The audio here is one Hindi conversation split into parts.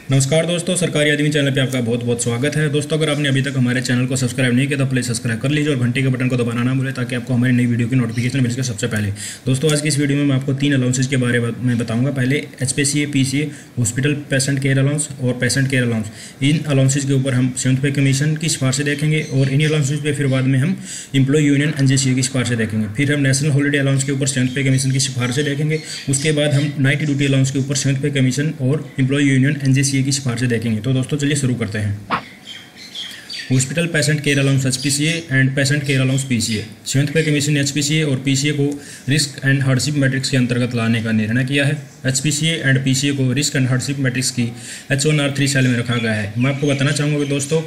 नमस्कार दोस्तों, सरकारी आदमी चैनल पे आपका बहुत बहुत स्वागत है। दोस्तों, अगर आपने अभी तक हमारे चैनल को सब्सक्राइब नहीं किया तो प्लीज़ सब्सक्राइब कर लीजिए और घंटे के बटन को दबाना ना भूलें ताकि आपको हमारी नई वीडियो की नोटिफिकेशन मिल सके सबसे पहले। दोस्तों, आज की इस वीडियो में मैं आपको 3 अलाउंसेज के बारे में बताऊंगा। पहले HPCA, PCA hospital patient care allowance और पेशेंट केयर अलाउंस। इन अलाउंसेज के ऊपर हम 7th पे कमीशन की सिफारिशें देखेंगे और इन्हीं अलाउंसेज पे फिर बाद में हम एम्प्लॉय यूनियन NJCA की सिफारिशें देखेंगे। फिर हम नेशनल हॉलीडे अलाउंस के ऊपर 7th पे कमीशन की सिफारिशें देखेंगे। उसके बाद हम नाइट ड्यूटी अलाउंस के ऊपर 7th पे कमीशन और एम्प्लॉय यूनियन NJCA की सिफारिशें देखेंगे। तो दोस्तों चलिए शुरू करते हैं। Hospital patient care allowance HPCA and patient care allowance PCA। 7th पे कमीशन ने HPCA और PCA को रिस्क एंड हार्डशिप मैट्रिक्स के अंतर्गत लाने का निर्णय किया है। HPCA एंड PCA को रिस्क एंड हार्डशिप मैट्रिक्स की H1R3 सेल में रखा गया है। मैं आपको बताना चाहूँगा कि दोस्तों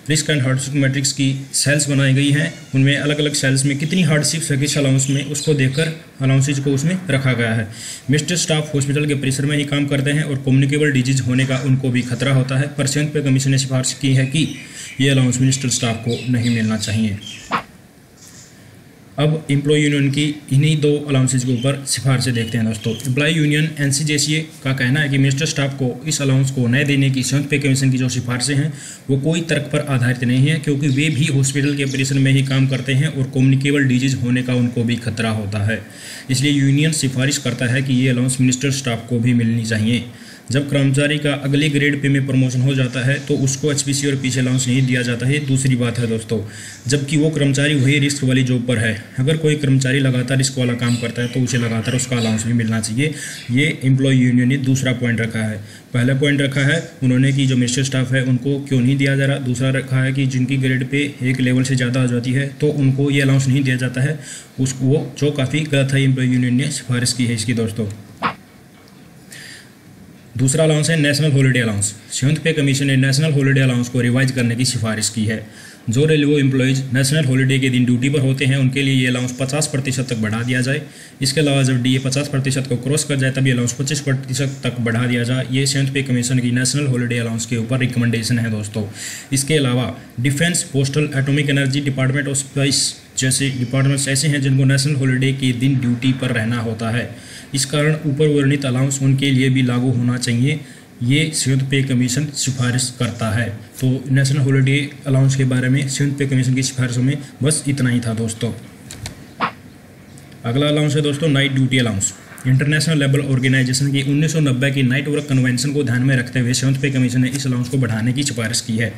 रिस्क एंड हार्डशिप मैट्रिक्स की सेल्स बनाई गई हैं, उनमें अलग अलग सेल्स में कितनी हार्डशिप्स है किस अलाउंस में, उसको देखकर अलाउंसेज को उसमें रखा गया है। मिस्टर स्टाफ हॉस्पिटल के परिसर में ही काम करते हैं और कम्युनिकेबल डिजीज होने का उनको भी खतरा होता है, पर 7th पे कमीशन ने सिफारिश की है कि ये अलाउंस मिनिस्टर स्टाफ को नहीं मिलना चाहिए। अब एम्प्लॉय यूनियन की इन्हीं 2 अलाउंसेज के ऊपर सिफारिशें देखते हैं। दोस्तों, एम्प्लॉय यूनियन NCJCA का कहना है कि मिनिस्टर स्टाफ को इस अलाउंस को न देने की 7th पे कमीशन की जो सिफारिशें हैं वो कोई तर्क पर आधारित नहीं है, क्योंकि वे भी हॉस्पिटल के परिसर में ही काम करते हैं और कम्युनिकेबल डिजीज होने का उनको भी खतरा होता है। इसलिए यूनियन सिफारिश करता है कि ये अलाउंस मिनिस्टर स्टाफ को भी मिलनी चाहिए। जब कर्मचारी का अगले ग्रेड पे में प्रमोशन हो जाता है तो उसको HPCA और PCA अलाउंस नहीं दिया जाता है। दूसरी बात है दोस्तों, जबकि वो कर्मचारी वही रिस्क वाली जॉब पर है। अगर कोई कर्मचारी लगातार रिस्क वाला काम करता है तो उसे लगातार उसका अलाउंस भी मिलना चाहिए। ये एम्प्लॉय यूनियन ने दूसरा पॉइंट रखा है। पहला पॉइंट रखा है उन्होंने कि जो मिनिस्टर स्टाफ है उनको क्यों नहीं दिया जा रहा। दूसरा रखा है कि जिनकी ग्रेड पे एक लेवल से ज़्यादा हो जाती है तो उनको ये अलाउंस नहीं दिया जाता है, उसको जो काफ़ी गलत है एम्प्लॉय यूनियन ने सिफारिश की है इसकी। दोस्तों, दूसरा अलाउंस है नेशनल हॉलीडे अलाउंस। 7th पे कमीशन ने नेशनल हॉलीडे अलाउंस को रिवाइज करने की सिफारिश की है। जो रेलवे एम्प्लॉयज़ नेशनल हॉलीडे के दिन ड्यूटी पर होते हैं उनके लिए ये अलाउंस 50% तक बढ़ा दिया जाए। इसके अलावा जब DA 50% को क्रॉस कर जाए तभी अलाउंस 25% तक बढ़ा दिया जाए। ये 7th पे कमीशन की नेशनल हॉलीडे अलाउंस के ऊपर रिकमेंडेशन है दोस्तों। इसके अलावा defence, postal, atomic energy, department of space जैसे डिपार्टमेंट्स ऐसे हैं जिनको नेशनल हॉलीडे के दिन ड्यूटी पर रहना होता है। इस कारण ऊपर वर्णित अलाउंस उनके लिए भी लागू होना चाहिए, ये 7th पे कमीशन सिफारिश करता है। तो नेशनल हॉलीडे अलाउंस के बारे में 7th पे कमीशन की सिफारिशों में बस इतना ही था दोस्तों। अगला अलाउंस है दोस्तों night duty allowance. International Labour Organization की 1990 की नाइट वर्क कन्वेंशन को ध्यान में रखते हुए 7th पे कमीशन ने इस अलाउंस को बढ़ाने की सिफारिश की है।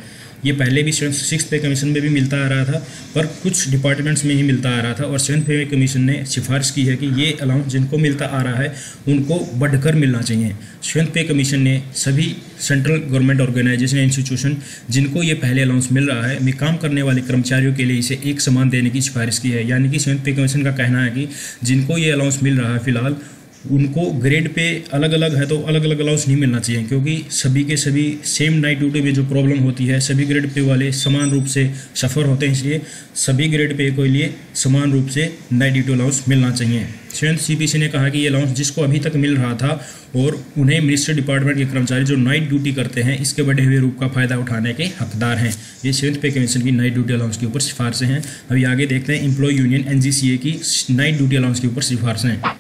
ये पहले भी 6th पे कमीशन में भी मिलता आ रहा था, पर कुछ डिपार्टमेंट्स में ही मिलता आ रहा था, और 7th पे कमीशन ने सिफारिश की है कि ये अलाउंस जिनको मिलता आ रहा है उनको बढ़कर मिलना चाहिए। 7th पे कमीशन ने सभी सेंट्रल गवर्नमेंट ऑर्गेनाइजेशन इंस्टीट्यूशन जिनको ये पहले अलाउंस मिल रहा है में काम करने वाले कर्मचारियों के लिए इसे एक समान देने की सिफारिश की है। यानी कि 7th पे कमीशन का कहना है कि जिनको ये अलाउंस मिल रहा है फिलहाल उनको ग्रेड पे अलग अलग है तो अलग अलग अलाउंस नहीं मिलना चाहिए, क्योंकि सभी के सभी सेम नाइट ड्यूटी में जो प्रॉब्लम होती है सभी ग्रेड पे वाले समान रूप से सफ़र होते हैं, इसलिए सभी ग्रेड पे के लिए समान रूप से नाइट ड्यूटी अलाउंस मिलना चाहिए। 7th CPC ने कहा कि ये अलाउंस जिसको अभी तक मिल रहा था और उन्हें मिनिस्टर डिपार्टमेंट के कर्मचारी जो नाइट ड्यूटी करते हैं इसके बढ़े हुए रूप का फ़ायदा उठाने के हकदार हैं। ये 7th पे कमीशन की नाइट ड्यूटी अलाउंस के ऊपर सिफारिशें हैं। अभी आगे देखते हैं एम्प्लॉय यूनियन NJCA की नाइट ड्यूटी अलाउंस के ऊपर सिफारिशें।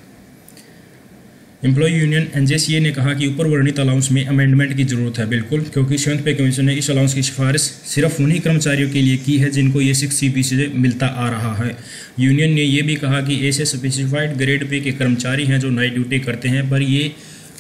एम्प्लॉय यूनियन NJCA ने कहा कि ऊपर वर्णित अलाउंस में अमेंडमेंट की जरूरत है, बिल्कुल, क्योंकि 7th पे कमीशन ने इस अलाउंस की सिफारिश सिर्फ उन्हीं कर्मचारियों के लिए की है जिनको ये 6 CPC से मिलता आ रहा है। यूनियन ने यह भी कहा कि ऐसे स्पेसिफाइड ग्रेड पे के कर्मचारी हैं जो नाइट ड्यूटी करते हैं पर ये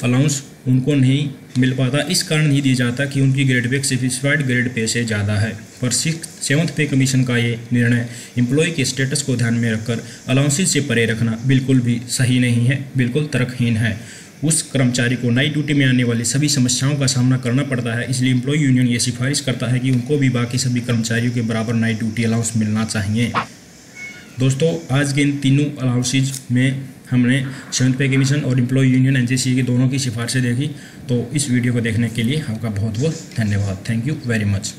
अलाउंस उनको नहीं मिल पाता, इस कारण नहीं दिया जाता कि उनकी grade pay specified grade pay से ज़्यादा है। पर 7th पे कमीशन का ये निर्णय एम्प्लॉय के स्टेटस को ध्यान में रखकर अलाउंसेज से परे रखना बिल्कुल भी सही नहीं है, बिल्कुल तर्कहीन है। उस कर्मचारी को नाइट ड्यूटी में आने वाली सभी समस्याओं का सामना करना पड़ता है, इसलिए एम्प्लॉय यूनियन ये सिफारिश करता है कि उनको भी बाकी सभी कर्मचारियों के बराबर नाइट ड्यूटी अलाउंस मिलना चाहिए। दोस्तों, आज के इन तीनों अलाउंसेज में हमने 7th पे कमीशन और एम्प्लॉय यूनियन NJCA की दोनों की सिफारिशें देखी। तो इस वीडियो को देखने के लिए आपका बहुत बहुत धन्यवाद। Thank you very much.